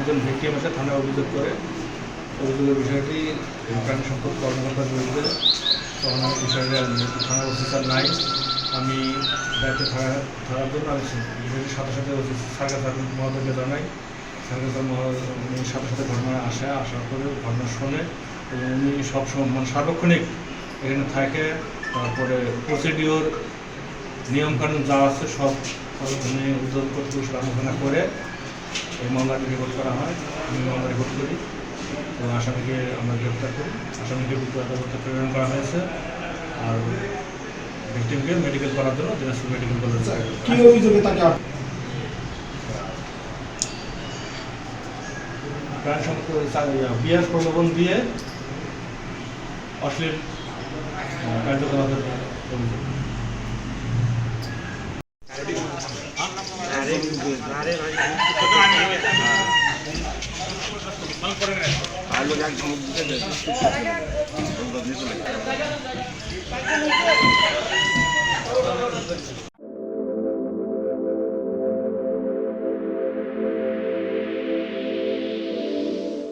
একজন ভিকটিম এসে থানায় অভিযোগ করে। অভিযোগের বিষয়টি প্রাণী সম্পদ কর্মকর্তার বিরুদ্ধে। তখন আমি বিষয়টা থানার ওসি স্যার নাই, আমি দায়িত্বে থাকার জন্য আমি বিষয়টির সাথে সাথে ওসি সার্কাস মহোদয়কে জানাই। সার্কাস উনি সাথে সাথে ঘটনায় আসার পরে ঘটনা শোনে এবং উনি সবসময় মানে সার্বক্ষণিক এখানে থাকে। তারপরে প্রসিডিওর নিয়মকানুন যা আছে সব উনি উদ্যোগ কর্তৃপক্ষ আলোচনা করে এই মামলাটি রেকর্ড করা হয়। আমি মামলা রেকর্ড করি এবং আসামিকে আমরা গ্রেপ্তার করি। আসামিকে আদালতে প্রেরণ করা হয়েছে আর ভিকটিমকে মেডিকেল করার জন্য দিনাজপুর মেডিকেল কলেজে। কি অভিযোগে তাকে প্রাণ সম্পদ বিয়ার প্রলোভন দিয়ে অশ্লীল কার্যকলাপের অভিযোগ। আর লোক এক ধমক দিতে